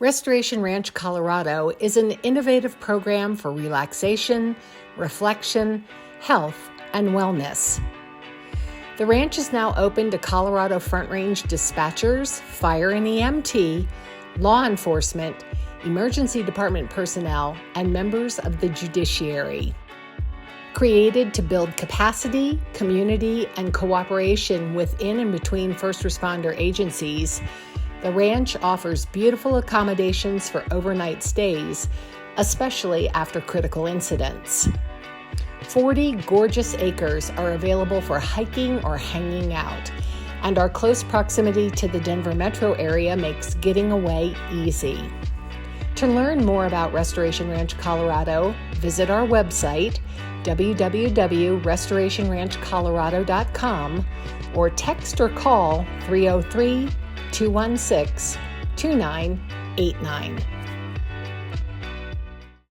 Restoration Ranch Colorado is an innovative program for relaxation, reflection, health, and wellness. The ranch is now open to Colorado Front Range dispatchers, fire and EMT, law enforcement, emergency department personnel, and members of the judiciary. Created to build capacity, community, and cooperation within and between first responder agencies, the ranch offers beautiful accommodations for overnight stays, especially after critical incidents. 40 gorgeous acres are available for hiking or hanging out, and our close proximity to the Denver metro area makes getting away easy. To learn more about Restoration Ranch Colorado, visit our website, www.restorationranchcolorado.com, or text or call 303-216-2989.